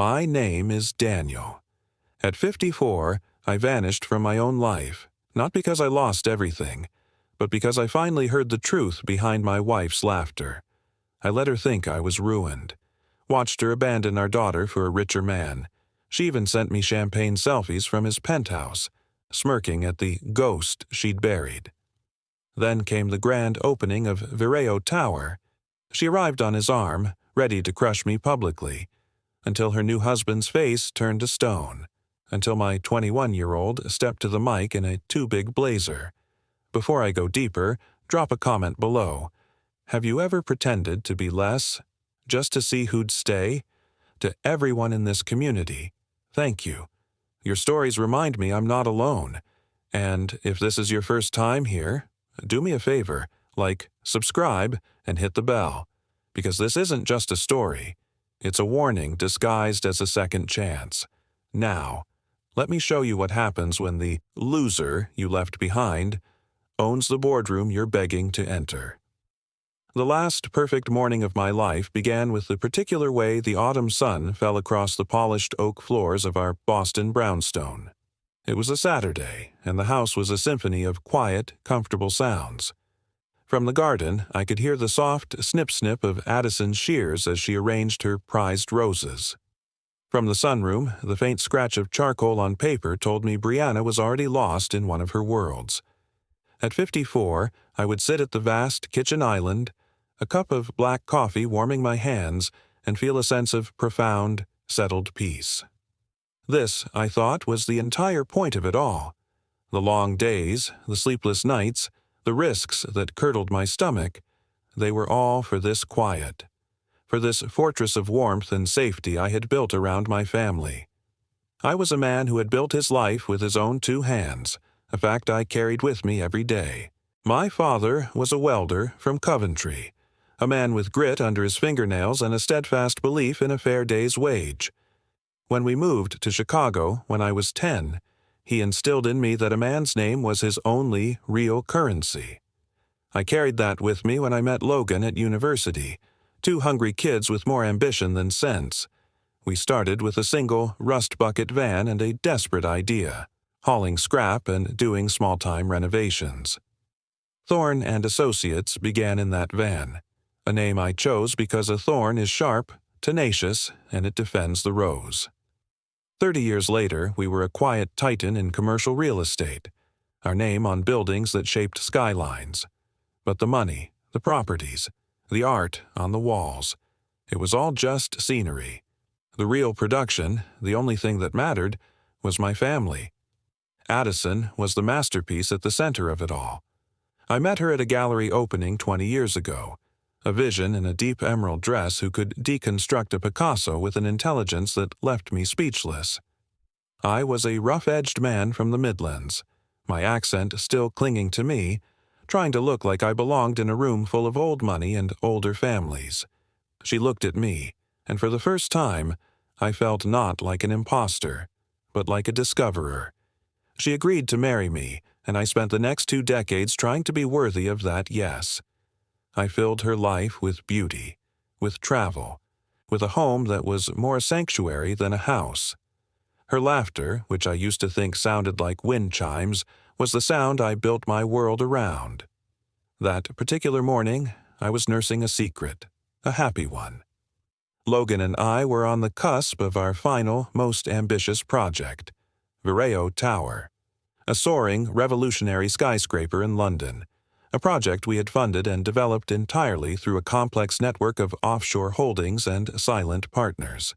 My name is Daniel. At 54, I vanished from my own life, not because I lost everything, but because I finally heard the truth behind my wife's laughter. I let her think I was ruined. Watched her abandon our daughter for a richer man. She even sent me champagne selfies from his penthouse, smirking at the ghost she'd buried. Then came the grand opening of Vireo Tower. She arrived on his arm, ready to crush me publicly, until her new husband's face turned to stone, until my 21-year-old stepped to the mic in a too-big blazer. Before I go deeper, drop a comment below. Have you ever pretended to be less, just to see who'd stay? To everyone in this community, thank you. Your stories remind me I'm not alone. And if this is your first time here, do me a favor, like, subscribe, and hit the bell. Because this isn't just a story. It's a warning disguised as a second chance. Now, let me show you what happens when the loser you left behind owns the boardroom you're begging to enter. The last perfect morning of my life began with the particular way the autumn sun fell across the polished oak floors of our Boston brownstone. It was a Saturday, and the house was a symphony of quiet, comfortable sounds. From the garden, I could hear the soft snip-snip of Addison's shears as she arranged her prized roses. From the sunroom, the faint scratch of charcoal on paper told me Brianna was already lost in one of her worlds. At 54, I would sit at the vast kitchen island, a cup of black coffee warming my hands, and feel a sense of profound, settled peace. This, I thought, was the entire point of it all. The long days, the sleepless nights, the risks that curdled my stomach, they were all for this quiet, for this fortress of warmth and safety I had built around my family. I was a man who had built his life with his own two hands, a fact I carried with me every day. My father was a welder from Coventry, a man with grit under his fingernails and a steadfast belief in a fair day's wage. When we moved to Chicago when I was 10, he instilled in me that a man's name was his only real currency. I carried that with me when I met Logan at university, two hungry kids with more ambition than sense. We started with a single rust-bucket van and a desperate idea, hauling scrap and doing small-time renovations. Thorne and Associates began in that van, a name I chose because a thorn is sharp, tenacious, and it defends the rose. 30 years later, we were a quiet titan in commercial real estate, our name on buildings that shaped skylines. But the money, the properties, the art on the walls, it was all just scenery. The real production, the only thing that mattered, was my family. Addison was the masterpiece at the center of it all. I met her at a gallery opening 20 years ago, a vision in a deep emerald dress who could deconstruct a Picasso with an intelligence that left me speechless. I was a rough-edged man from the Midlands, my accent still clinging to me, trying to look like I belonged in a room full of old money and older families. She looked at me, and for the first time, I felt not like an imposter, but like a discoverer. She agreed to marry me, and I spent the next 2 decades trying to be worthy of that yes. I filled her life with beauty, with travel, with a home that was more a sanctuary than a house. Her laughter, which I used to think sounded like wind chimes, was the sound I built my world around. That particular morning, I was nursing a secret, a happy one. Logan and I were on the cusp of our final, most ambitious project, Vireo Tower, a soaring, revolutionary skyscraper in London, a project we had funded and developed entirely through a complex network of offshore holdings and silent partners.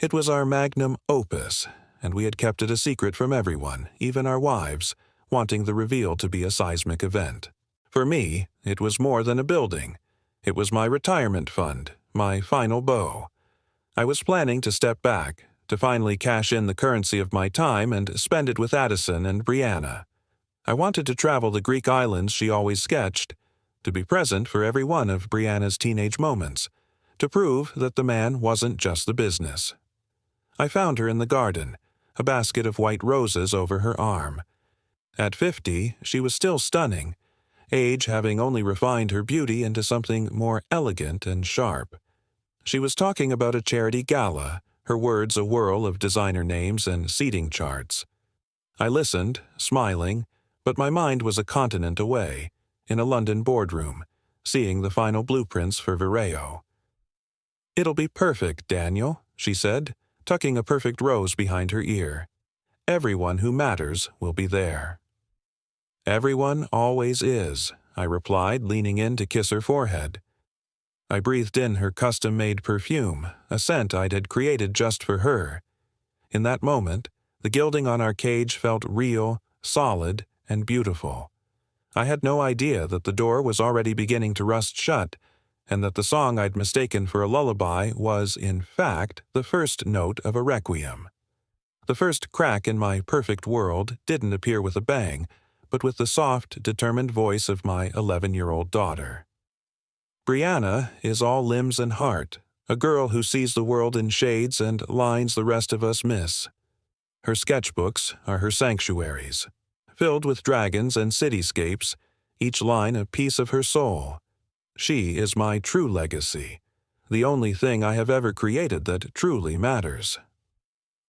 It was our magnum opus, and we had kept it a secret from everyone, even our wives, wanting the reveal to be a seismic event. For me, it was more than a building. It was my retirement fund, my final bow. I was planning to step back, to finally cash in the currency of my time and spend it with Addison and Brianna. I wanted to travel the Greek islands she always sketched, to be present for every one of Brianna's teenage moments, to prove that the man wasn't just the business. I found her in the garden, a basket of white roses over her arm. At 50, she was still stunning, age having only refined her beauty into something more elegant and sharp. She was talking about a charity gala, her words a whirl of designer names and seating charts. I listened, smiling, but my mind was a continent away, in a London boardroom, seeing the final blueprints for Vireo. "It'll be perfect, Daniel," she said, tucking a perfect rose behind her ear. "Everyone who matters will be there." "Everyone always is," I replied, leaning in to kiss her forehead. I breathed in her custom-made perfume, a scent I'd had created just for her. In that moment, the gilding on our cage felt real, solid, and beautiful. I had no idea that the door was already beginning to rust shut, and that the song I'd mistaken for a lullaby was, in fact, the first note of a requiem. The first crack in my perfect world didn't appear with a bang, but with the soft, determined voice of my 11-year-old daughter. Brianna is all limbs and heart, a girl who sees the world in shades and lines the rest of us miss. Her sketchbooks are her sanctuaries, filled with dragons and cityscapes, each line a piece of her soul. She is my true legacy, the only thing I have ever created that truly matters.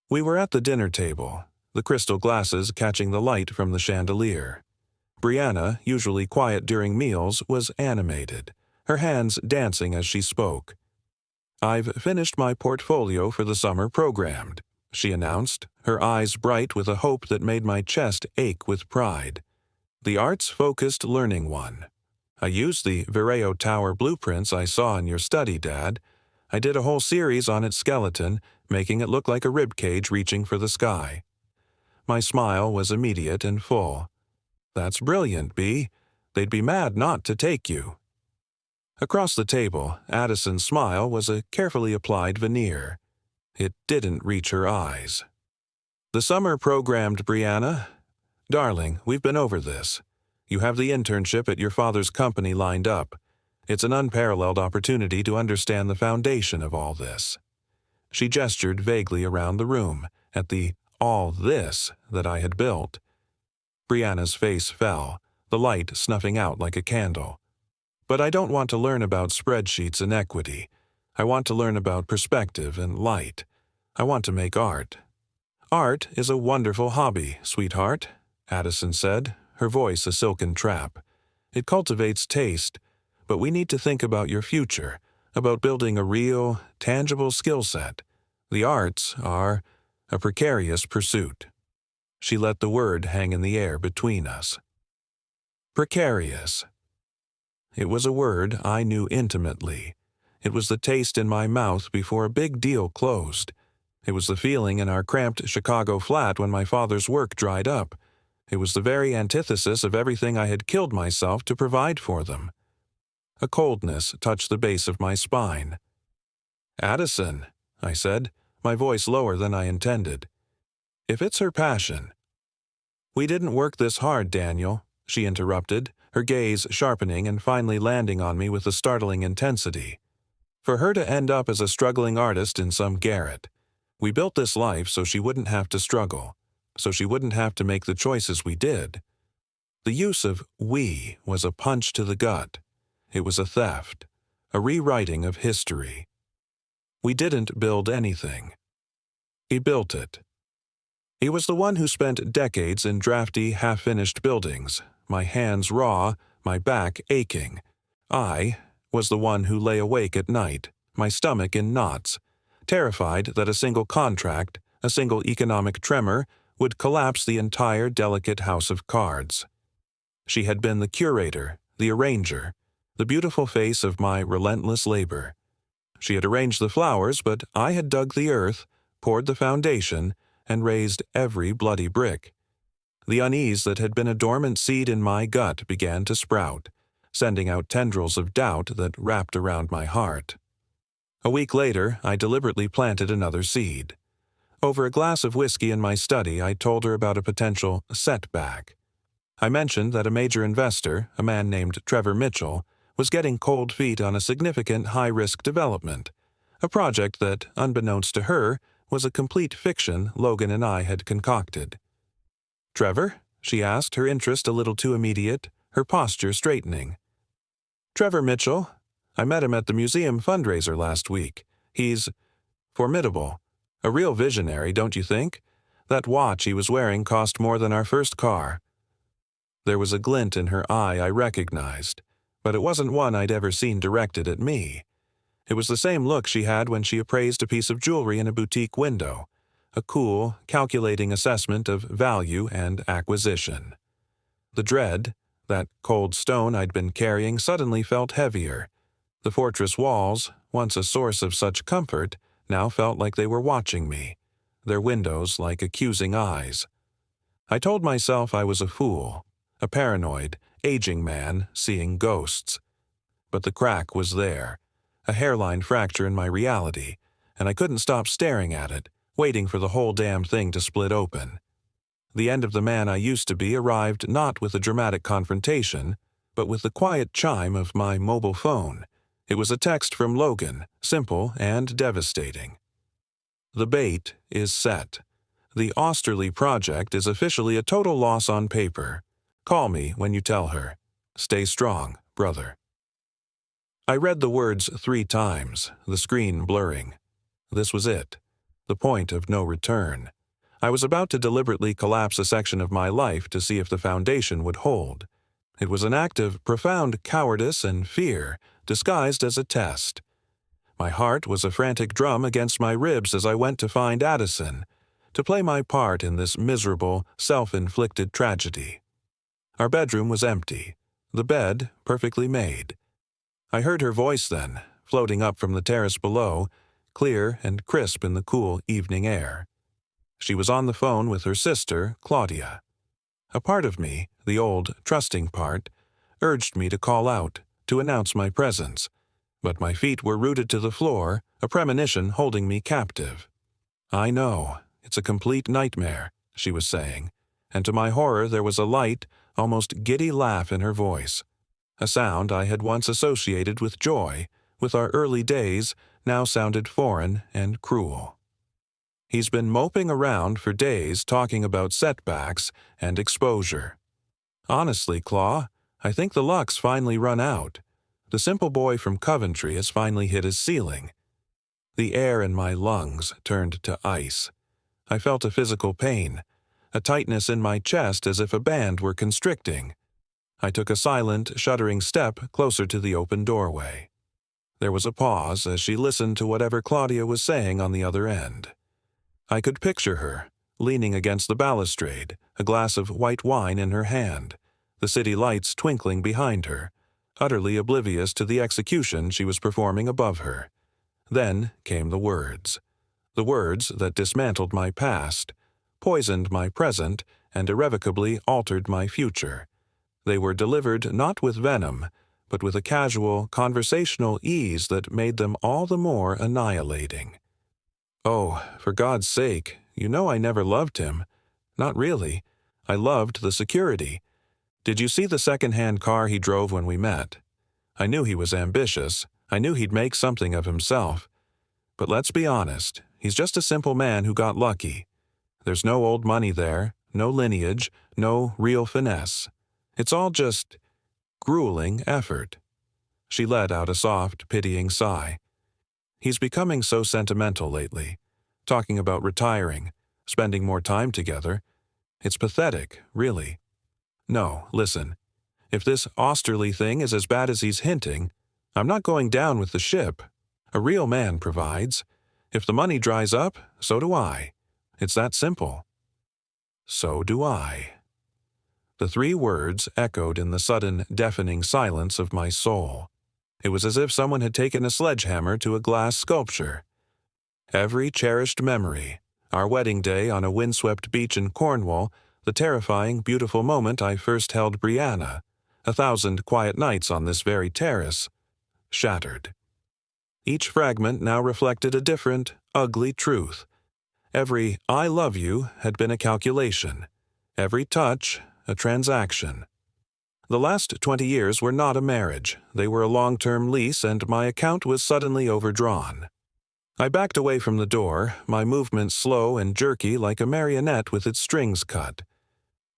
We were at the dinner table, the crystal glasses catching the light from the chandelier. Brianna, usually quiet during meals, was animated, her hands dancing as she spoke. "I've finished my portfolio for the summer programmed," she announced, her eyes bright with a hope that made my chest ache with pride. "The arts-focused learning one. I used the Vireo Tower blueprints I saw in your study, Dad. I did a whole series on its skeleton, making it look like a ribcage reaching for the sky." My smile was immediate and full. "That's brilliant, Bea. They'd be mad not to take you." Across the table, Addison's smile was a carefully applied veneer. It didn't reach her eyes. "The summer programmed, Brianna. Darling, we've been over this. You have the internship at your father's company lined up. It's an unparalleled opportunity to understand the foundation of all this." She gestured vaguely around the room, at the all this that I had built. Brianna's face fell, the light snuffing out like a candle. "But I don't want to learn about spreadsheets and equity. I want to learn about perspective and light. I want to make art." "Art is a wonderful hobby, sweetheart," Addison said, her voice a silken trap. "It cultivates taste, but we need to think about your future, about building a real, tangible skill set. The arts are a precarious pursuit." She let the word hang in the air between us. Precarious. It was a word I knew intimately. It was the taste in my mouth before a big deal closed. It was the feeling in our cramped Chicago flat when my father's work dried up. It was the very antithesis of everything I had killed myself to provide for them. A coldness touched the base of my spine. "Addison," I said, my voice lower than I intended. "If it's her passion—" "We didn't work this hard, Daniel," she interrupted, her gaze sharpening and finally landing on me with a startling intensity. "For her to end up as a struggling artist in some garret. We built this life so she wouldn't have to struggle, so she wouldn't have to make the choices we did." The use of "we" was a punch to the gut. It was a theft, a rewriting of history. We didn't build anything. He built it. He was the one who spent decades in drafty, half-finished buildings, my hands raw, my back aching. I was the one who lay awake at night, my stomach in knots, terrified that a single contract, a single economic tremor, would collapse the entire delicate house of cards. She had been the curator, the arranger, the beautiful face of my relentless labor. She had arranged the flowers, but I had dug the earth, poured the foundation, and raised every bloody brick. The unease that had been a dormant seed in my gut began to sprout, sending out tendrils of doubt that wrapped around my heart. A week later, I deliberately planted another seed. Over a glass of whiskey in my study, I told her about a potential setback. I mentioned that a major investor, a man named Trevor Mitchell, was getting cold feet on a significant high-risk development, a project that, unbeknownst to her, was a complete fiction Logan and I had concocted. "Trevor?" she asked, her interest a little too immediate, her posture straightening. "Trevor Mitchell. I met him at the museum fundraiser last week. He's formidable. A real visionary, don't you think? That watch he was wearing cost more than our first car. There was a glint in her eye I recognized, but it wasn't one I'd ever seen directed at me. It was the same look she had when she appraised a piece of jewelry in a boutique window, a cool, calculating assessment of value and acquisition. The dread, that cold stone I'd been carrying, suddenly felt heavier. The fortress walls, once a source of such comfort, now felt like they were watching me, their windows like accusing eyes. I told myself I was a fool, a paranoid, aging man seeing ghosts. But the crack was there, a hairline fracture in my reality, and I couldn't stop staring at it, waiting for the whole damn thing to split open. The end of the man I used to be arrived not with a dramatic confrontation, but with the quiet chime of my mobile phone. It was a text from Logan, simple and devastating. The bait is set. The Osterley project is officially a total loss on paper. Call me when you tell her. Stay strong, brother. I read the words 3 times, the screen blurring. This was it. The point of no return. I was about to deliberately collapse a section of my life to see if the foundation would hold. It was an act of profound cowardice and fear, disguised as a test. My heart was a frantic drum against my ribs as I went to find Addison, to play my part in this miserable, self-inflicted tragedy. Our bedroom was empty, the bed perfectly made. I heard her voice then, floating up from the terrace below, clear and crisp in the cool evening air. She was on the phone with her sister, Claudia. A part of me, the old, trusting part, urged me to call out, to announce my presence, but my feet were rooted to the floor, a premonition holding me captive. I know, it's a complete nightmare, she was saying, and to my horror there was a light, almost giddy laugh in her voice, a sound I had once associated with joy, with our early days, now sounded foreign and cruel. He's been moping around for days talking about setbacks and exposure. Honestly, Claw, I think the luck's finally run out. The simple boy from Coventry has finally hit his ceiling. The air in my lungs turned to ice. I felt a physical pain, a tightness in my chest as if a band were constricting. I took a silent, shuddering step closer to the open doorway. There was a pause as she listened to whatever Claudia was saying on the other end. I could picture her, leaning against the balustrade, a glass of white wine in her hand, the city lights twinkling behind her, utterly oblivious to the execution she was performing above her. Then came the words that dismantled my past, poisoned my present, and irrevocably altered my future. They were delivered not with venom, but with a casual, conversational ease that made them all the more annihilating. Oh, for God's sake, you know I never loved him. Not really. I loved the security. Did you see the second-hand car he drove when we met? I knew he was ambitious. I knew he'd make something of himself. But let's be honest, he's just a simple man who got lucky. There's no old money there, no lineage, no real finesse. It's all just grueling effort. She let out a soft, pitying sigh. He's becoming so sentimental lately, talking about retiring, spending more time together. It's pathetic, really. No, listen. If this Osterley thing is as bad as he's hinting, I'm not going down with the ship. A real man provides. If the money dries up, so do I. It's that simple. So do I. The 3 words echoed in the sudden, deafening silence of my soul. It was as if someone had taken a sledgehammer to a glass sculpture. Every cherished memory, our wedding day on a windswept beach in Cornwall, the terrifying, beautiful moment I first held Brianna, 1,000 quiet nights on this very terrace, shattered. Each fragment now reflected a different, ugly truth. Every "I love you" had been a calculation. Every touch, a transaction. The last 20 years were not a marriage. They were a long-term lease, and my account was suddenly overdrawn. I backed away from the door, my movements slow and jerky like a marionette with its strings cut.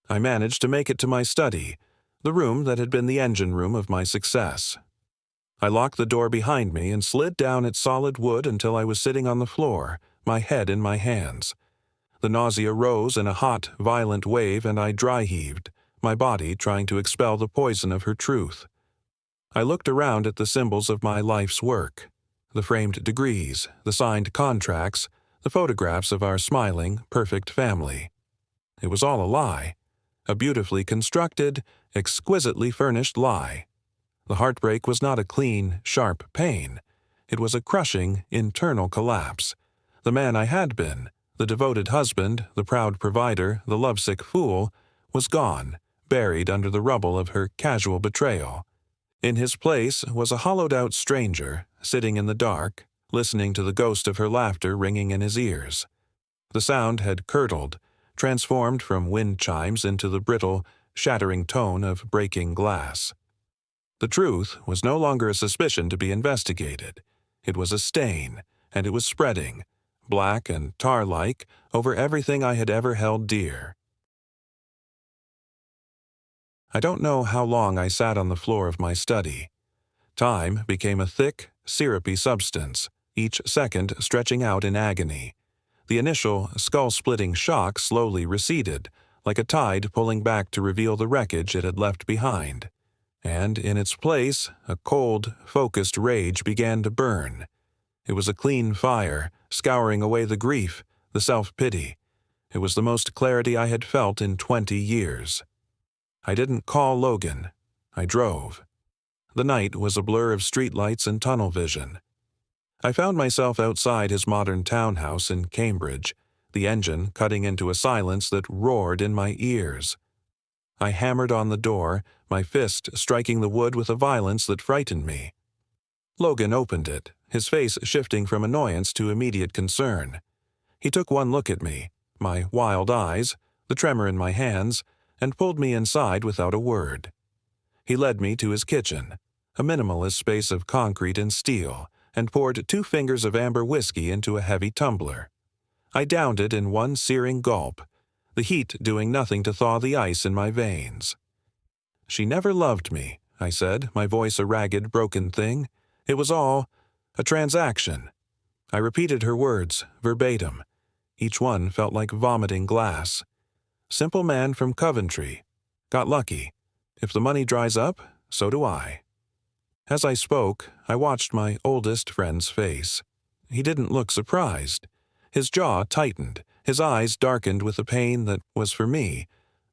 I managed to make it to my study, the room that had been the engine room of my success. I locked the door behind me and slid down its solid wood until I was sitting on the floor, my head in my hands. The nausea rose in a hot, violent wave, and I dry-heaved, my body trying to expel the poison of her truth. I looked around at the symbols of my life's work, the framed degrees, the signed contracts, the photographs of our smiling, perfect family. It was all a lie, a beautifully constructed, exquisitely furnished lie. The heartbreak was not a clean, sharp pain. It was a crushing, internal collapse. The man I had been, the devoted husband, the proud provider, the lovesick fool, was gone, buried under the rubble of her casual betrayal. In his place was a hollowed-out stranger, sitting in the dark, listening to the ghost of her laughter ringing in his ears. The sound had curdled, transformed from wind chimes into the brittle, shattering tone of breaking glass. The truth was no longer a suspicion to be investigated. It was a stain, and it was spreading, black and tar-like, over everything I had ever held dear. I don't know how long I sat on the floor of my study. Time became a thick, syrupy substance, each second stretching out in agony. The initial, skull-splitting shock slowly receded, like a tide pulling back to reveal the wreckage it had left behind. And in its place, a cold, focused rage began to burn. It was a clean fire, scouring away the grief, the self-pity. It was the most clarity I had felt in 20 years. I didn't call Logan. I drove. The night was a blur of streetlights and tunnel vision. I found myself outside his modern townhouse in Cambridge, the engine cutting into a silence that roared in my ears. I hammered on the door, my fist striking the wood with a violence that frightened me. Logan opened it, his face shifting from annoyance to immediate concern. He took one look at me, my wild eyes, the tremor in my hands, and pulled me inside without a word. He led me to his kitchen, a minimalist space of concrete and steel, and poured 2 fingers of amber whiskey into a heavy tumbler. I downed it in one searing gulp, the heat doing nothing to thaw the ice in my veins. "She never loved me," I said, my voice a ragged, broken thing. It was all a transaction. I repeated her words, verbatim. Each one felt like vomiting glass. Simple man from Coventry. Got lucky. If the money dries up, so do I. As I spoke, I watched my oldest friend's face. He didn't look surprised. His jaw tightened, his eyes darkened with a pain that was for me,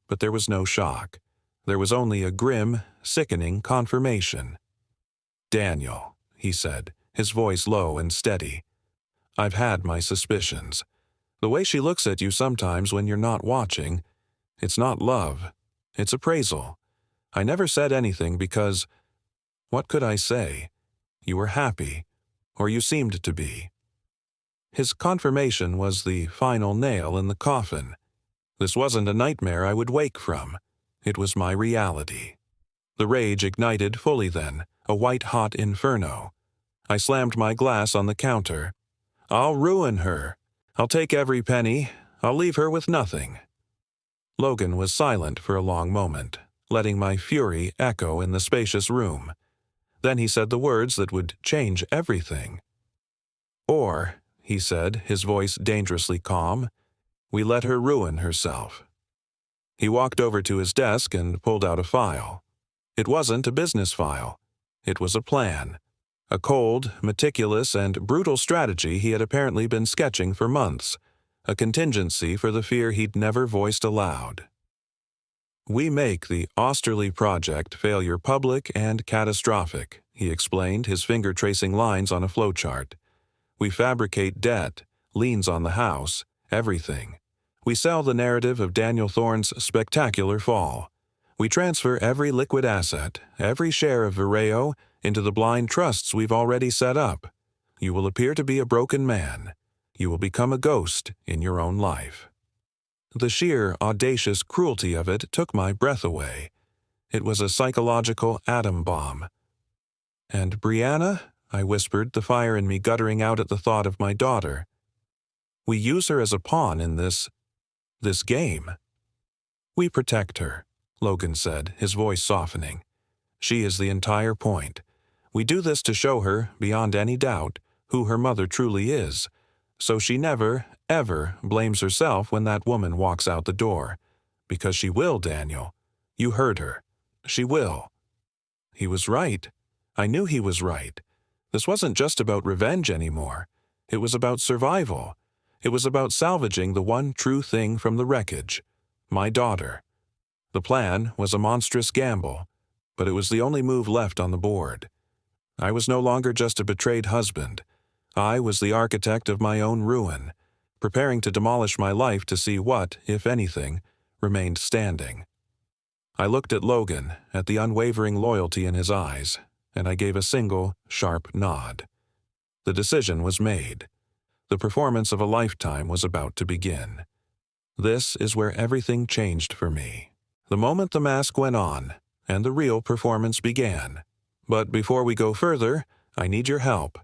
but there was no shock. There was only a grim, sickening confirmation. "Daniel," he said, his voice low and steady. "I've had my suspicions. The way she looks at you sometimes when you're not watching, it's not love, it's appraisal. I never said anything because, what could I say? You were happy, or you seemed to be." His confirmation was the final nail in the coffin. This wasn't a nightmare I would wake from. It was my reality. The rage ignited fully then, a white-hot inferno. I slammed my glass on the counter. "I'll ruin her. I'll take every penny. I'll leave her with nothing." Logan was silent for a long moment, letting my fury echo in the spacious room. Then he said the words that would change everything. "Or," he said, his voice dangerously calm, "we let her ruin herself." He walked over to his desk and pulled out a file. It wasn't a business file. It was a plan. A cold, meticulous, and brutal strategy he had apparently been sketching for months, a contingency for the fear he'd never voiced aloud. "We make the Osterley project failure public and catastrophic," he explained, his finger tracing lines on a flowchart. "We fabricate debt, liens on the house, everything. We sell the narrative of Daniel Thorne's spectacular fall. We transfer every liquid asset, every share of Vireo, into the blind trusts we've already set up. You will appear to be a broken man. You will become a ghost in your own life." The sheer, audacious cruelty of it took my breath away. It was a psychological atom bomb. "And Brianna?" I whispered, the fire in me guttering out at the thought of my daughter. "We use her as a pawn in this game." "We protect her," Logan said, his voice softening. "She is the entire point. We do this to show her, beyond any doubt, who her mother truly is, So she never, ever blames herself when that woman walks out the door. Because she will, Daniel. You heard her. She will. He was right. I knew he was right. This wasn't just about revenge anymore. It was about survival. It was about salvaging the one true thing from the wreckage, my daughter. The plan was a monstrous gamble, but it was the only move left on the board. I was no longer just a betrayed husband. I was the architect of my own ruin, preparing to demolish my life to see what, if anything, remained standing. I looked at Logan, at the unwavering loyalty in his eyes, and I gave a single, sharp nod. The decision was made. The performance of a lifetime was about to begin. This is where everything changed for me. The moment the mask went on, and the real performance began. But before we go further, I need your help.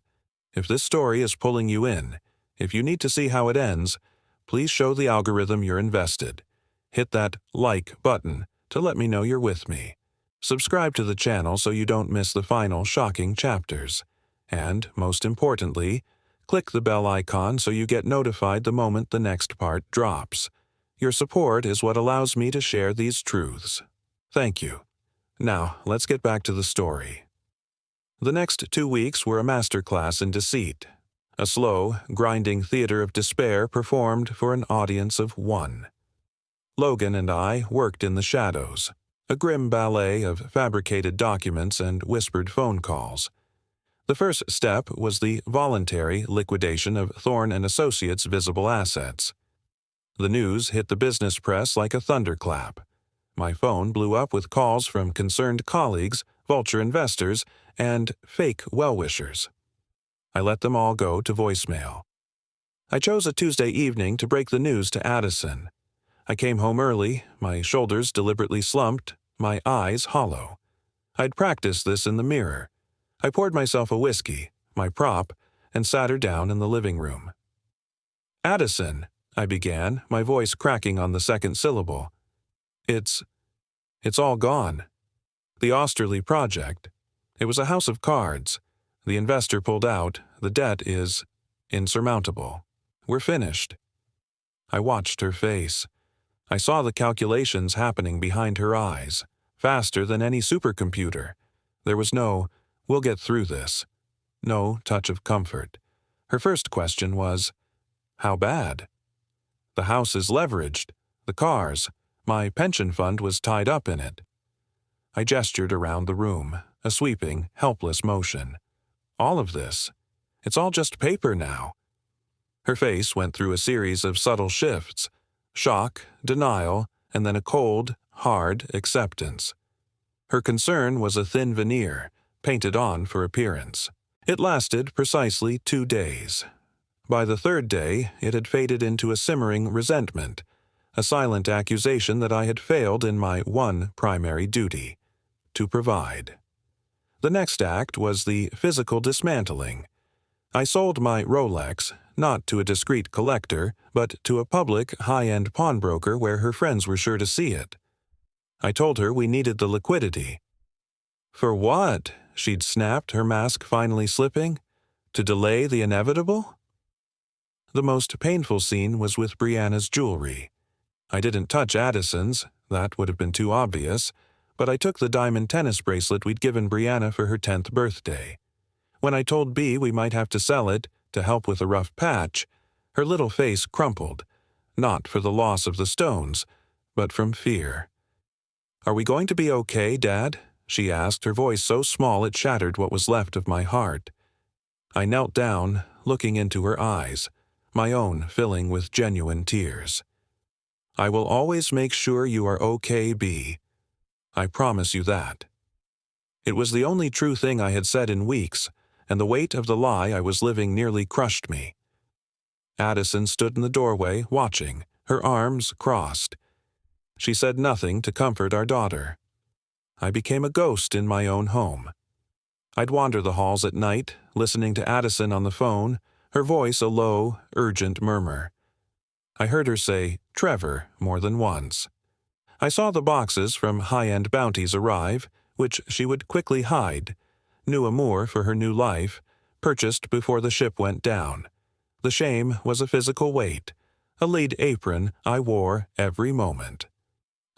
If this story is pulling you in, if you need to see how it ends, please show the algorithm you're invested. Hit that like button to let me know you're with me. Subscribe to the channel so you don't miss the final shocking chapters. And, most importantly, click the bell icon so you get notified the moment the next part drops. Your support is what allows me to share these truths. Thank you. Now, let's get back to the story. The next 2 weeks were a masterclass in deceit. A slow, grinding theater of despair performed for an audience of one. Logan and I worked in the shadows, a grim ballet of fabricated documents and whispered phone calls. The first step was the voluntary liquidation of Thorne & Associates' visible assets. The news hit the business press like a thunderclap. My phone blew up with calls from concerned colleagues, vulture investors, and fake well-wishers. I let them all go to voicemail. I chose a Tuesday evening to break the news to Addison. I came home early, my shoulders deliberately slumped, my eyes hollow. I'd practiced this in the mirror. I poured myself a whiskey, my prop, and sat her down in the living room. "Addison," I began, my voice cracking on the second syllable. It's all gone. The Osterley project. It was a house of cards. The investor pulled out. The debt is insurmountable. We're finished." I watched her face. I saw the calculations happening behind her eyes, faster than any supercomputer. There was no, "We'll get through this." No touch of comfort. Her first question was, "How bad?" "The house is leveraged. The cars. My pension fund was tied up in it." I gestured around the room, a sweeping, helpless motion. "All of this. It's all just paper now." Her face went through a series of subtle shifts. Shock, denial, and then a cold, hard acceptance. Her concern was a thin veneer, painted on for appearance. It lasted precisely 2 days. By the third day, it had faded into a simmering resentment, a silent accusation that I had failed in my one primary duty, to provide. The next act was the physical dismantling. I sold my Rolex, not to a discreet collector, but to a public, high-end pawnbroker where her friends were sure to see it. I told her we needed the liquidity. "For what?" she'd snapped, her mask finally slipping. "To delay the inevitable?" The most painful scene was with Brianna's jewelry. I didn't touch Addison's, that would have been too obvious, but I took the diamond tennis bracelet we'd given Brianna for her 10th birthday. When I told Bea we might have to sell it to help with a rough patch, her little face crumpled, not for the loss of the stones, but from fear. "Are we going to be okay, Dad?" she asked, her voice so small it shattered what was left of my heart. I knelt down, looking into her eyes, my own filling with genuine tears. "I will always make sure you are okay, Bea. I promise you that." It was the only true thing I had said in weeks, and the weight of the lie I was living nearly crushed me. Addison stood in the doorway, watching, her arms crossed. She said nothing to comfort our daughter. I became a ghost in my own home. I'd wander the halls at night, listening to Addison on the phone, her voice a low, urgent murmur. I heard her say, "Trevor," more than once. I saw the boxes from high-end bounties arrive, which she would quickly hide, new amour for her new life, purchased before the ship went down. The shame was a physical weight, a lead apron I wore every moment.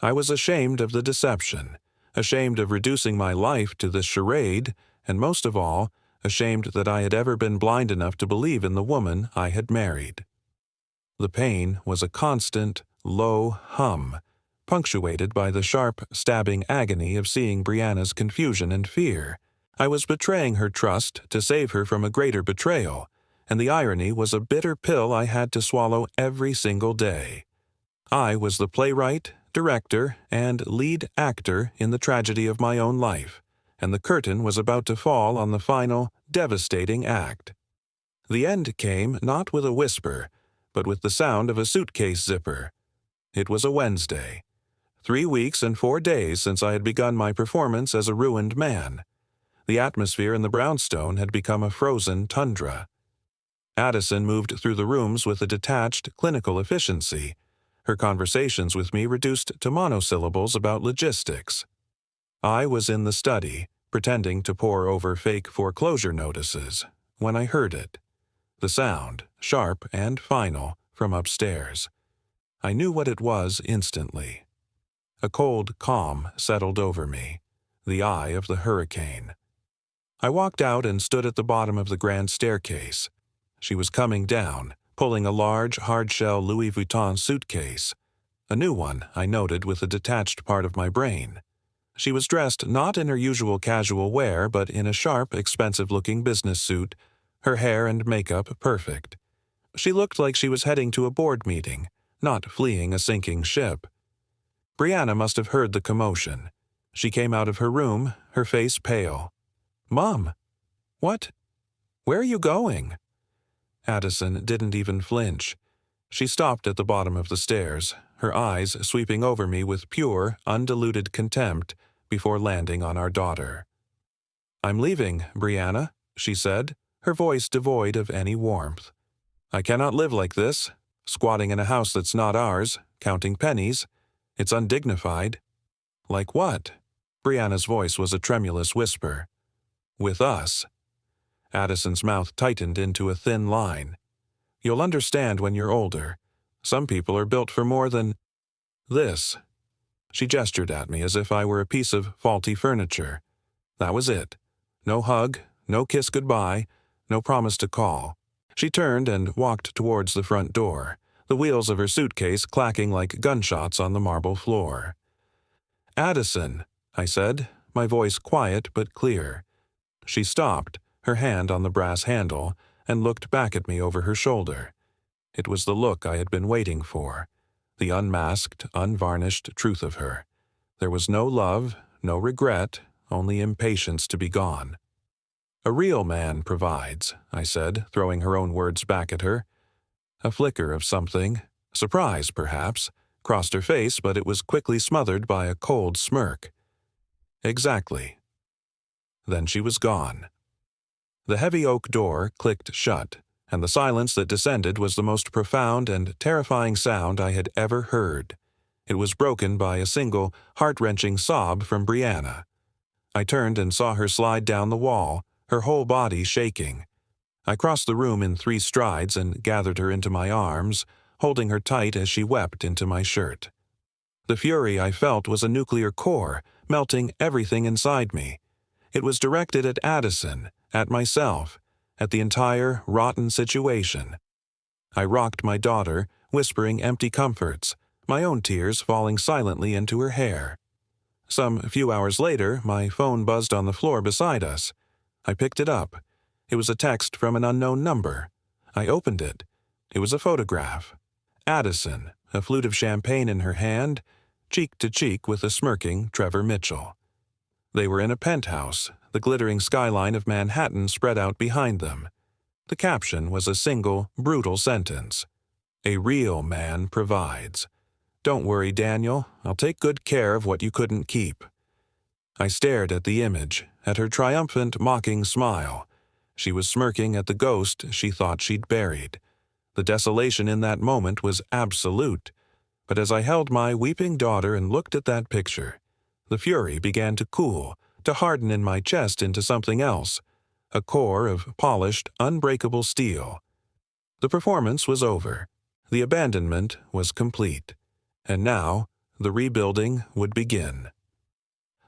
I was ashamed of the deception, ashamed of reducing my life to this charade, and most of all, ashamed that I had ever been blind enough to believe in the woman I had married. The pain was a constant, low hum, punctuated by the sharp, stabbing agony of seeing Brianna's confusion and fear. I was betraying her trust to save her from a greater betrayal, and the irony was a bitter pill I had to swallow every single day. I was the playwright, director, and lead actor in the tragedy of my own life, and the curtain was about to fall on the final, devastating act. The end came not with a whisper, but with the sound of a suitcase zipper. It was a Wednesday. 3 weeks and 4 days since I had begun my performance as a ruined man. The atmosphere in the brownstone had become a frozen tundra. Addison moved through the rooms with a detached, clinical efficiency, her conversations with me reduced to monosyllables about logistics. I was in the study, pretending to pore over fake foreclosure notices, when I heard it. The sound, sharp and final, from upstairs. I knew what it was instantly. A cold calm settled over me, the eye of the hurricane. I walked out and stood at the bottom of the grand staircase. She was coming down, pulling a large, hard-shell Louis Vuitton suitcase. A new one, I noted with a detached part of my brain. She was dressed not in her usual casual wear, but in a sharp, expensive-looking business suit, her hair and makeup perfect. She looked like she was heading to a board meeting, not fleeing a sinking ship. Brianna must have heard the commotion. She came out of her room, her face pale. "Mom! What? Where are you going?" Addison didn't even flinch. She stopped at the bottom of the stairs, her eyes sweeping over me with pure, undiluted contempt before landing on our daughter. "I'm leaving, Brianna," she said, her voice devoid of any warmth. "I cannot live like this, squatting in a house that's not ours, counting pennies. It's undignified." "Like what?" Brianna's voice was a tremulous whisper. "With us." Addison's mouth tightened into a thin line. "You'll understand when you're older. Some people are built for more than this." She gestured at me as if I were a piece of faulty furniture. That was it. No hug, no kiss goodbye, no promise to call. She turned and walked towards the front door, the wheels of her suitcase clacking like gunshots on the marble floor. "Addison," I said, my voice quiet but clear. She stopped, her hand on the brass handle, and looked back at me over her shoulder. It was the look I had been waiting for, the unmasked, unvarnished truth of her. There was no love, no regret, only impatience to be gone. "A real man provides," I said, throwing her own words back at her. A flicker of something, surprise perhaps, crossed her face, but it was quickly smothered by a cold smirk. "Exactly." Then she was gone. The heavy oak door clicked shut, and the silence that descended was the most profound and terrifying sound I had ever heard. It was broken by a single, heart-wrenching sob from Brianna. I turned and saw her slide down the wall, her whole body shaking. I crossed the room in 3 strides and gathered her into my arms, holding her tight as she wept into my shirt. The fury I felt was a nuclear core, melting everything inside me. It was directed at Addison, at myself, at the entire rotten situation. I rocked my daughter, whispering empty comforts, my own tears falling silently into her hair. Some few hours later, my phone buzzed on the floor beside us. I picked it up. It was a text from an unknown number. I opened it. It was a photograph. Addison, a flute of champagne in her hand, cheek to cheek with a smirking Trevor Mitchell. They were in a penthouse, the glittering skyline of Manhattan spread out behind them. The caption was a single, brutal sentence. "A real man provides. Don't worry, Daniel, I'll take good care of what you couldn't keep." I stared at the image, at her triumphant, mocking smile. She was smirking at the ghost she thought she'd buried. The desolation in that moment was absolute. But as I held my weeping daughter and looked at that picture, the fury began to cool, to harden in my chest into something else, a core of polished, unbreakable steel. The performance was over. The abandonment was complete. And now, the rebuilding would begin.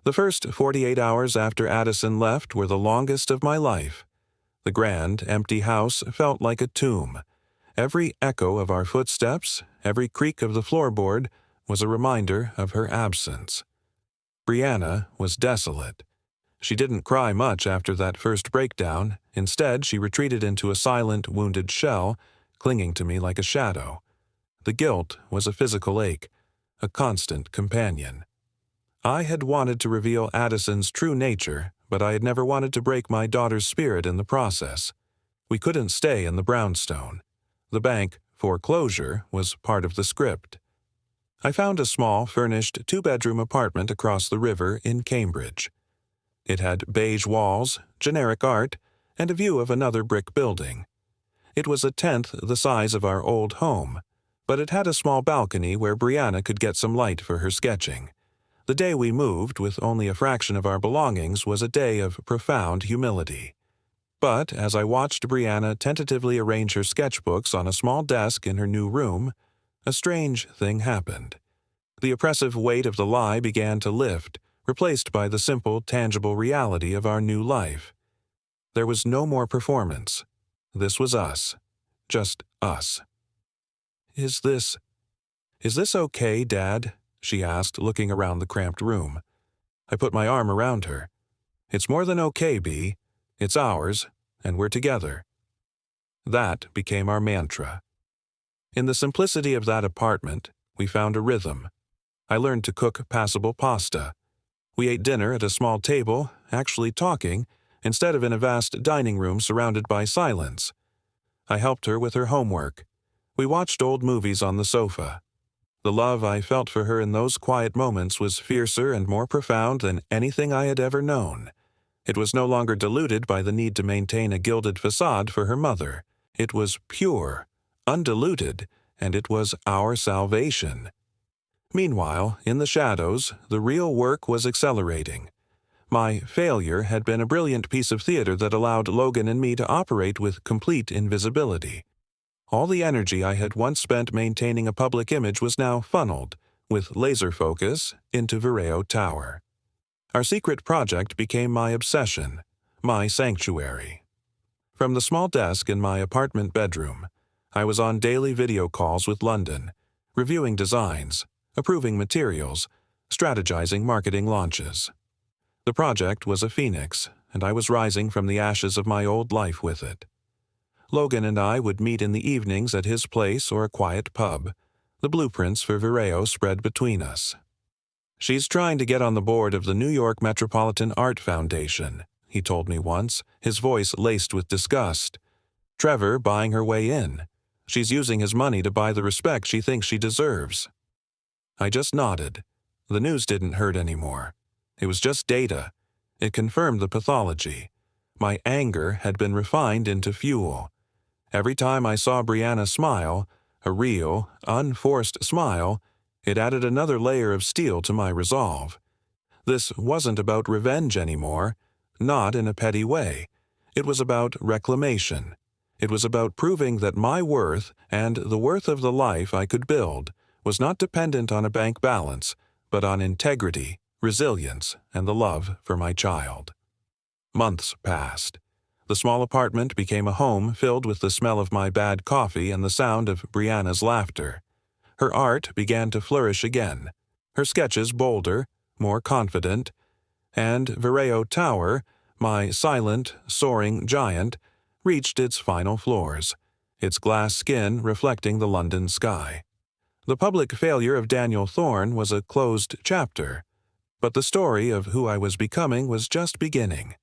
The first 48 hours after Addison left were the longest of my life. The grand, empty house felt like a tomb. Every echo of our footsteps, every creak of the floorboard, was a reminder of her absence. Brianna was desolate. She didn't cry much after that first breakdown. Instead, she retreated into a silent, wounded shell, clinging to me like a shadow. The guilt was a physical ache, a constant companion. I had wanted to reveal Addison's true nature, but I had never wanted to break my daughter's spirit in the process. We couldn't stay in the brownstone. The bank foreclosure was part of the script. I found a small, furnished, two-bedroom apartment across the river in Cambridge. It had beige walls, generic art, and a view of another brick building. It was a tenth the size of our old home, but it had a small balcony where Brianna could get some light for her sketching. The day we moved, with only a fraction of our belongings, was a day of profound humility. But as I watched Brianna tentatively arrange her sketchbooks on a small desk in her new room, a strange thing happened. The oppressive weight of the lie began to lift, replaced by the simple, tangible reality of our new life. There was no more performance. This was us. Just us. Is this okay, Dad?" she asked, looking around the cramped room. I put my arm around her. "It's more than okay, Bea. It's ours, and we're together." That became our mantra. In the simplicity of that apartment, we found a rhythm. I learned to cook passable pasta. We ate dinner at a small table, actually talking, instead of in a vast dining room surrounded by silence. I helped her with her homework. We watched old movies on the sofa. The love I felt for her in those quiet moments was fiercer and more profound than anything I had ever known. It was no longer diluted by the need to maintain a gilded facade for her mother. It was pure, undiluted, and it was our salvation. Meanwhile, in the shadows, the real work was accelerating. My failure had been a brilliant piece of theater that allowed Logan and me to operate with complete invisibility. All the energy I had once spent maintaining a public image was now funneled, with laser focus, into Vireo Tower. Our secret project became my obsession, my sanctuary. From the small desk in my apartment bedroom, I was on daily video calls with London, reviewing designs, approving materials, strategizing marketing launches. The project was a phoenix, and I was rising from the ashes of my old life with it. Logan and I would meet in the evenings at his place or a quiet pub. The blueprints for Vireo spread between us. "She's trying to get on the board of the New York Metropolitan Art Foundation," he told me once, his voice laced with disgust. "Trevor buying her way in. She's using his money to buy the respect she thinks she deserves." I just nodded. The news didn't hurt anymore. It was just data. It confirmed the pathology. My anger had been refined into fuel. Every time I saw Brianna smile, a real, unforced smile, it added another layer of steel to my resolve. This wasn't about revenge anymore, not in a petty way. It was about reclamation. It was about proving that my worth and the worth of the life I could build was not dependent on a bank balance, but on integrity, resilience, and the love for my child. Months passed. The small apartment became a home filled with the smell of my bad coffee and the sound of Brianna's laughter. Her art began to flourish again, her sketches bolder, more confident, and Vireo Tower, my silent, soaring giant, reached its final floors, its glass skin reflecting the London sky. The public failure of Daniel Thorne was a closed chapter, but the story of who I was becoming was just beginning.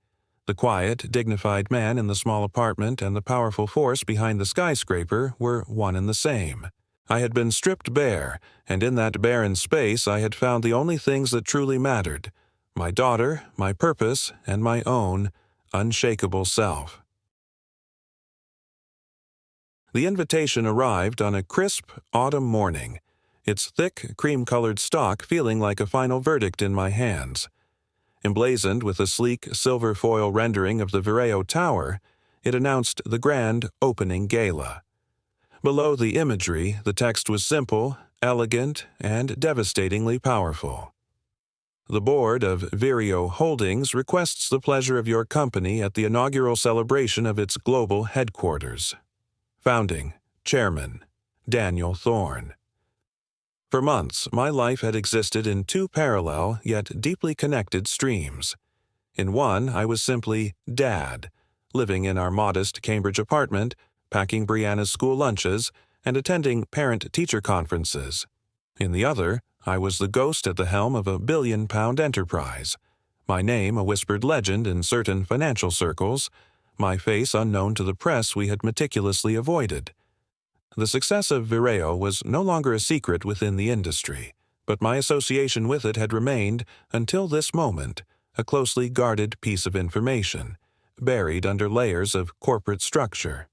The quiet, dignified man in the small apartment and the powerful force behind the skyscraper were one and the same. I had been stripped bare, and in that barren space I had found the only things that truly mattered: my daughter, my purpose, and my own unshakable self. The invitation arrived on a crisp autumn morning, its thick, cream-colored stalk feeling like a final verdict in my hands. Emblazoned with a sleek silver foil rendering of the Vireo Tower, it announced the grand opening gala. Below the imagery, the text was simple, elegant, and devastatingly powerful. The board of Vireo Holdings requests the pleasure of your company at the inaugural celebration of its global headquarters. Founding Chairman Daniel Thorne. For months, my life had existed in two parallel yet deeply connected streams. In one, I was simply Dad, living in our modest Cambridge apartment, packing Brianna's school lunches, and attending parent-teacher conferences. In the other, I was the ghost at the helm of a billion-pound enterprise, my name a whispered legend in certain financial circles, my face unknown to the press we had meticulously avoided. The success of Vireo was no longer a secret within the industry, but my association with it had remained, until this moment, a closely guarded piece of information, buried under layers of corporate structure.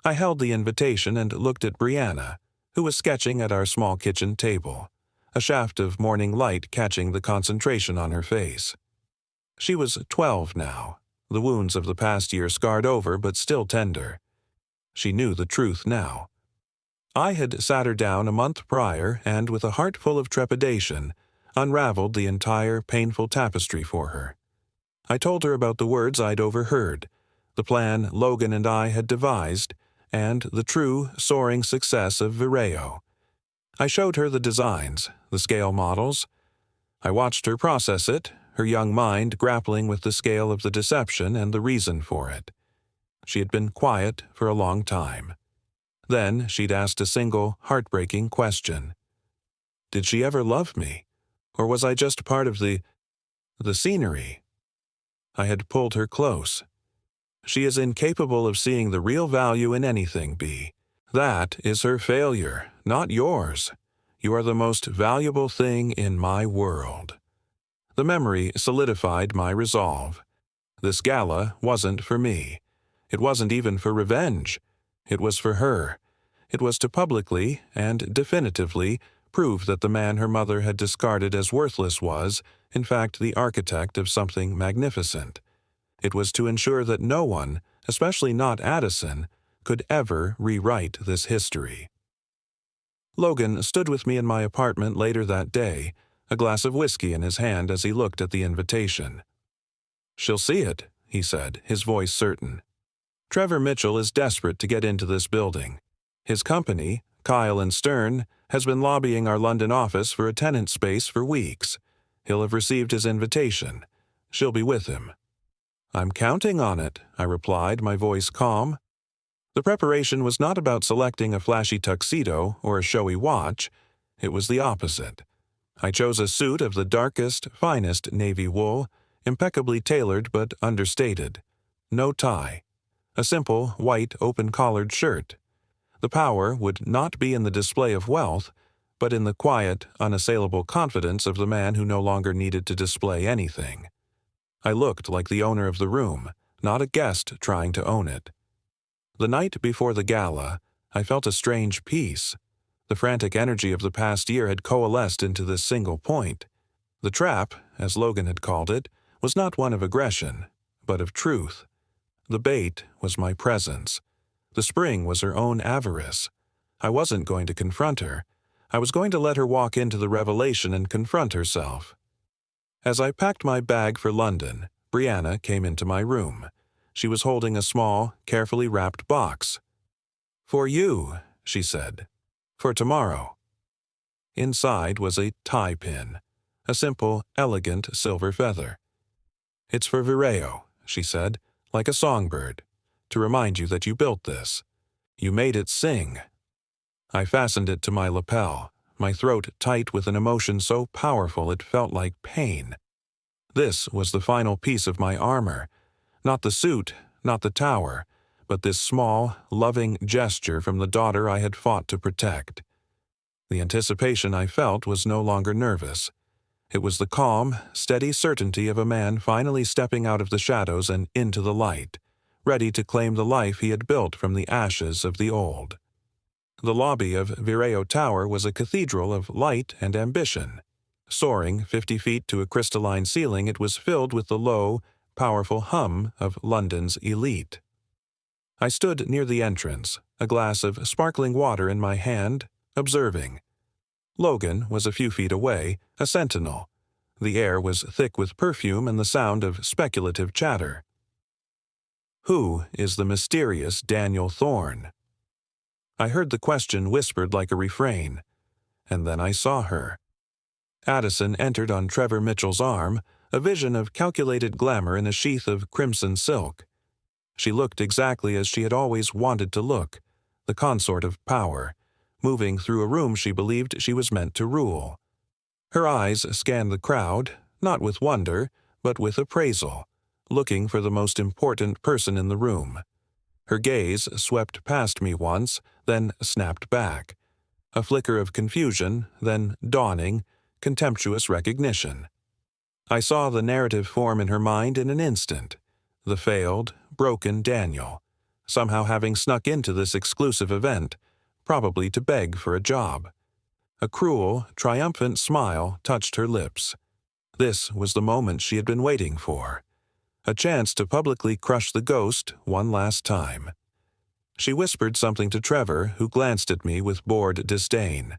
I held the invitation and looked at Brianna, who was sketching at our small kitchen table, a shaft of morning light catching the concentration on her face. She was 12 now, the wounds of the past year scarred over but still tender. She knew the truth now. I had sat her down a month prior and, with a heart full of trepidation, unraveled the entire painful tapestry for her. I told her about the words I'd overheard, the plan Logan and I had devised, and the true, soaring success of Vireo. I showed her the designs, the scale models. I watched her process it, her young mind grappling with the scale of the deception and the reason for it. She had been quiet for a long time. Then she'd asked a single, heartbreaking question. Did she ever love me? Or was I just part of the scenery? I had pulled her close. She is incapable of seeing the real value in anything, B. That is her failure, not yours. You are the most valuable thing in my world. The memory solidified my resolve. This gala wasn't for me. It wasn't even for revenge. It was for her. It was to publicly and definitively prove that the man her mother had discarded as worthless was, in fact, the architect of something magnificent. It was to ensure that no one, especially not Addison, could ever rewrite this history. Logan stood with me in my apartment later that day, a glass of whiskey in his hand as he looked at the invitation. "She'll see it," he said, his voice certain. "Trevor Mitchell is desperate to get into this building. His company, Kyle and Stern, has been lobbying our London office for a tenant space for weeks. He'll have received his invitation. She'll be with him." "I'm counting on it," I replied, my voice calm. The preparation was not about selecting a flashy tuxedo or a showy watch. It was the opposite. I chose a suit of the darkest, finest navy wool, impeccably tailored but understated. No tie. A simple, white, open-collared shirt. The power would not be in the display of wealth, but in the quiet, unassailable confidence of the man who no longer needed to display anything. I looked like the owner of the room, not a guest trying to own it. The night before the gala, I felt a strange peace. The frantic energy of the past year had coalesced into this single point. The trap, as Logan had called it, was not one of aggression, but of truth. The bait was my presence. The spring was her own avarice. I wasn't going to confront her. I was going to let her walk into the revelation and confront herself. As I packed my bag for London, Brianna came into my room. She was holding a small, carefully wrapped box. "For you," she said. "For tomorrow." Inside was a tie pin, a simple, elegant silver feather. "It's for Vireo," she said, like a songbird, "to remind you that you built this. You made it sing." I fastened it to my lapel, my throat tight with an emotion so powerful it felt like pain. This was the final piece of my armor. Not the suit, not the tower, but this small, loving gesture from the daughter I had fought to protect. The anticipation I felt was no longer nervous. It was the calm, steady certainty of a man finally stepping out of the shadows and into the light, ready to claim the life he had built from the ashes of the old. The lobby of Vireo Tower was a cathedral of light and ambition. Soaring 50 feet to a crystalline ceiling, it was filled with the low, powerful hum of London's elite. I stood near the entrance, a glass of sparkling water in my hand, observing. Logan was a few feet away, a sentinel. The air was thick with perfume and the sound of speculative chatter. Who is the mysterious Daniel Thorne? I heard the question whispered like a refrain, and then I saw her. Addison entered on Trevor Mitchell's arm, a vision of calculated glamour in a sheath of crimson silk. She looked exactly as she had always wanted to look, the consort of power, moving through a room she believed she was meant to rule. Her eyes scanned the crowd, not with wonder, but with appraisal, looking for the most important person in the room. Her gaze swept past me once, then snapped back. A flicker of confusion, then dawning, contemptuous recognition. I saw the narrative form in her mind in an instant. The failed, broken Daniel, somehow having snuck into this exclusive event, probably to beg for a job. A cruel, triumphant smile touched her lips. This was the moment she had been waiting for. A chance to publicly crush the ghost one last time. She whispered something to Trevor, who glanced at me with bored disdain.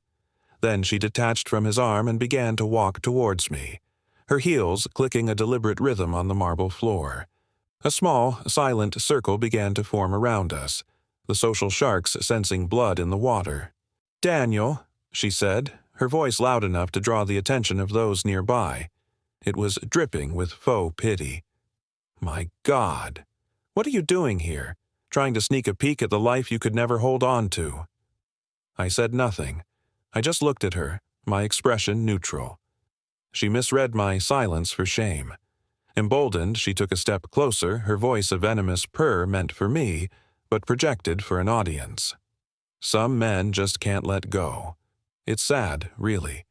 Then she detached from his arm and began to walk towards me, her heels clicking a deliberate rhythm on the marble floor. A small, silent circle began to form around us, the social sharks sensing blood in the water. "Daniel," she said, her voice loud enough to draw the attention of those nearby. It was dripping with faux pity. "My God! What are you doing here? Trying to sneak a peek at the life you could never hold on to?" I said nothing. I just looked at her, my expression neutral. She misread my silence for shame. Emboldened, she took a step closer, her voice a venomous purr meant for me, but projected for an audience. Some men just can't let go. It's sad, really.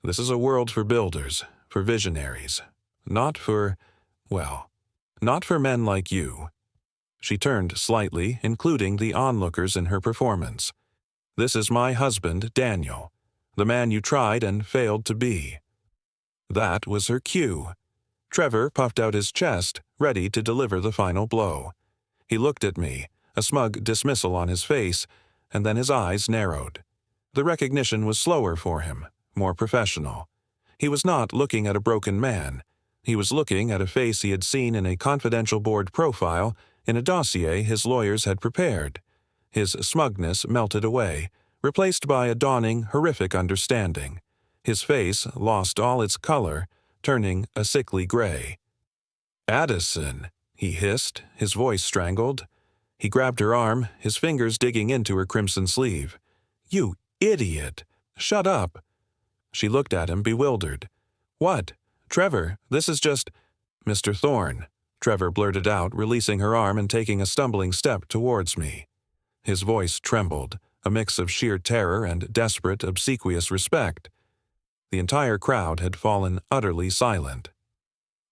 This is a world for builders, for visionaries. Not for, well, not for men like you. She turned slightly, including the onlookers in her performance. This is my husband, Daniel, the man you tried and failed to be. That was her cue. Trevor puffed out his chest, ready to deliver the final blow. He looked at me, a smug dismissal on his face, and then his eyes narrowed. The recognition was slower for him, more professional. He was not looking at a broken man. He was looking at a face he had seen in a confidential board profile in a dossier his lawyers had prepared. His smugness melted away, replaced by a dawning, horrific understanding. His face lost all its color, turning a sickly gray. "Addison," he hissed, his voice strangled. He grabbed her arm, his fingers digging into her crimson sleeve. "You idiot! Shut up!" She looked at him, bewildered. "What? Trevor, this is just—" "Mr. Thorne," Trevor blurted out, releasing her arm and taking a stumbling step towards me. His voice trembled, a mix of sheer terror and desperate, obsequious respect. The entire crowd had fallen utterly silent.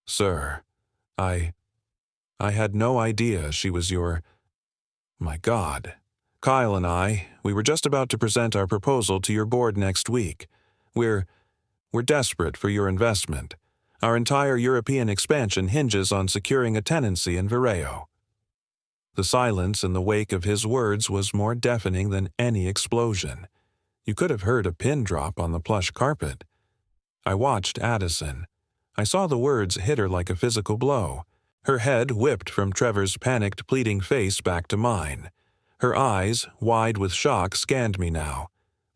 "Sir, I had no idea she was your— My God. Kyle and we were just about to present our proposal to your board next week. We're desperate for your investment. Our entire European expansion hinges on securing a tenancy in Vireo." The silence in the wake of his words was more deafening than any explosion. You could have heard a pin drop on the plush carpet. I watched Addison. I saw the words hit her like a physical blow. Her head whipped from Trevor's panicked, pleading face back to mine. Her eyes, wide with shock, scanned me now.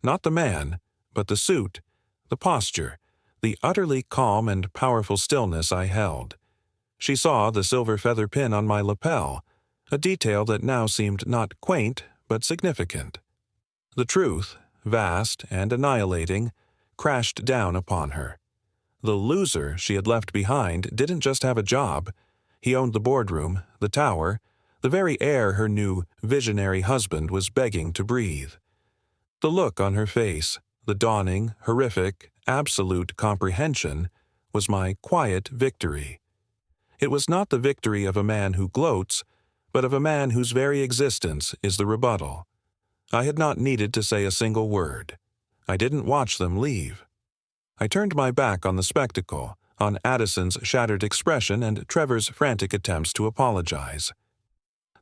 Not the man, but the suit, the posture, the utterly calm and powerful stillness I held. She saw the silver feather pin on my lapel, a detail that now seemed not quaint, but significant. The truth, vast and annihilating, crashed down upon her. The loser she had left behind didn't just have a job. He owned the boardroom, the tower, the very air her new, visionary husband was begging to breathe. The look on her face, the dawning, horrific, absolute comprehension, was my quiet victory. It was not the victory of a man who gloats, but of a man whose very existence is the rebuttal. I had not needed to say a single word. I didn't watch them leave. I turned my back on the spectacle, on Addison's shattered expression and Trevor's frantic attempts to apologize.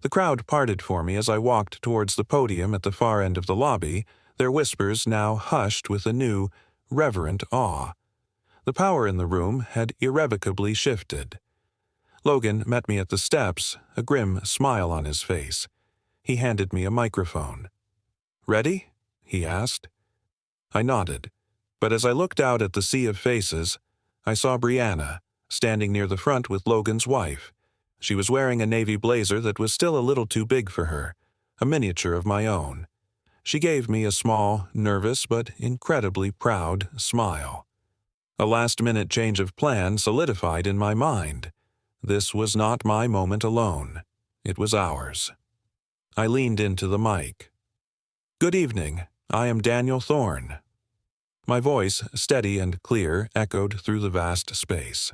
The crowd parted for me as I walked towards the podium at the far end of the lobby, their whispers now hushed with a new, reverent awe. The power in the room had irrevocably shifted. Logan met me at the steps, a grim smile on his face. He handed me a microphone. "Ready?" he asked. I nodded, but as I looked out at the sea of faces, I saw Brianna, standing near the front with Logan's wife. She was wearing a navy blazer that was still a little too big for her, a miniature of my own. She gave me a small, nervous but incredibly proud smile. A last-minute change of plan solidified in my mind. This was not my moment alone. It was ours. I leaned into the mic. "Good evening. I am Daniel Thorne." My voice, steady and clear, echoed through the vast space.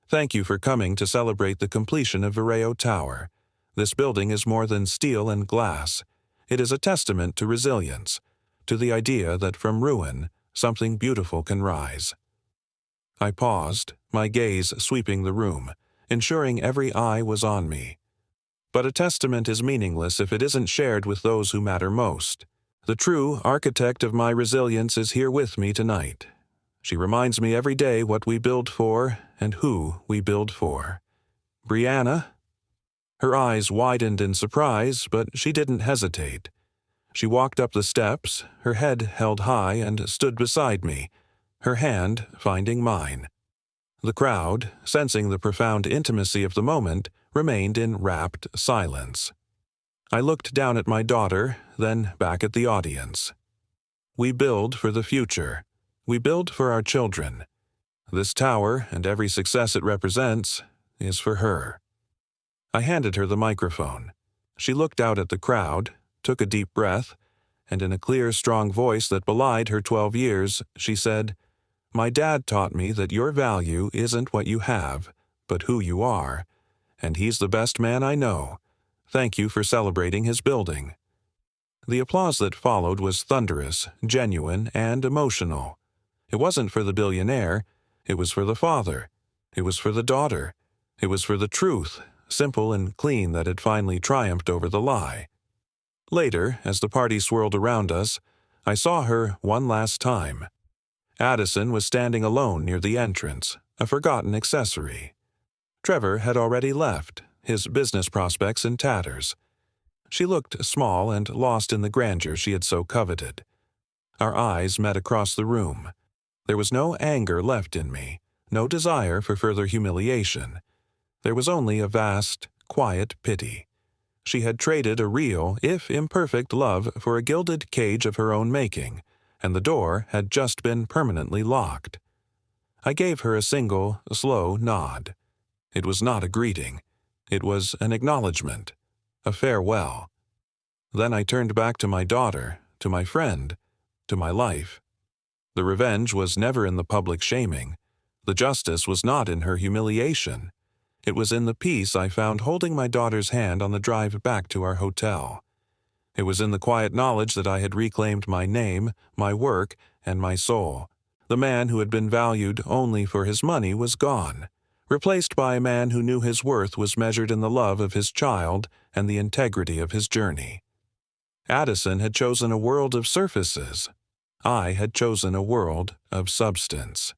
"Thank you for coming to celebrate the completion of Vireo Tower. This building is more than steel and glass. It is a testament to resilience, to the idea that from ruin, something beautiful can rise." I paused, my gaze sweeping the room, ensuring every eye was on me. But a testament is meaningless if it isn't shared with those who matter most. The true architect of my resilience is here with me tonight. She reminds me every day what we build for and who we build for. "Brianna?" Her eyes widened in surprise, but she didn't hesitate. She walked up the steps, her head held high, and stood beside me, her hand finding mine. The crowd, sensing the profound intimacy of the moment, remained in rapt silence. I looked down at my daughter, then back at the audience. We build for the future. We build for our children. This tower, and every success it represents, is for her. I handed her the microphone. She looked out at the crowd, took a deep breath, and in a clear, strong voice that belied her 12 years, she said, "My dad taught me that your value isn't what you have, but who you are, and he's the best man I know. Thank you for celebrating his building." The applause that followed was thunderous, genuine, and emotional. It wasn't for the billionaire, it was for the father. It was for the daughter. It was for the truth, simple and clean, that had finally triumphed over the lie. Later, as the party swirled around us, I saw her one last time. Addison was standing alone near the entrance, a forgotten accessory. Trevor had already left, his business prospects in tatters. She looked small and lost in the grandeur she had so coveted. Our eyes met across the room. There was no anger left in me, no desire for further humiliation. There was only a vast, quiet pity. She had traded a real, if imperfect, love for a gilded cage of her own making, and the door had just been permanently locked. I gave her a single, slow nod. It was not a greeting. It was an acknowledgement, a farewell. Then I turned back to my daughter, to my friend, to my life. The revenge was never in the public shaming. The justice was not in her humiliation. It was in the peace I found holding my daughter's hand on the drive back to our hotel. It was in the quiet knowledge that I had reclaimed my name, my work, and my soul. The man who had been valued only for his money was gone, replaced by a man who knew his worth was measured in the love of his child and the integrity of his journey. Addison had chosen a world of surfaces. I had chosen a world of substance.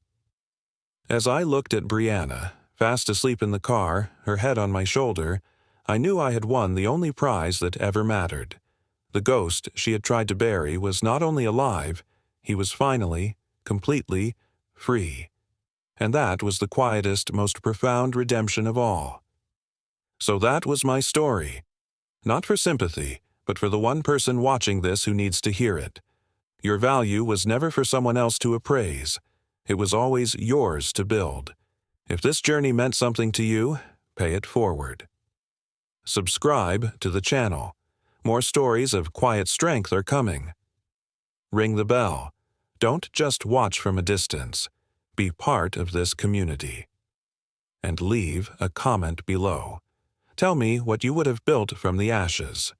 As I looked at Brianna, fast asleep in the car, her head on my shoulder, I knew I had won the only prize that ever mattered. The ghost she had tried to bury was not only alive, he was finally, completely, free. And that was the quietest, most profound redemption of all. So that was my story. Not for sympathy, but for the one person watching this who needs to hear it. Your value was never for someone else to appraise. It was always yours to build. If this journey meant something to you, pay it forward. Subscribe to the channel. More stories of quiet strength are coming. Ring the bell. Don't just watch from a distance. Be part of this community. And leave a comment below. Tell me what you would have built from the ashes.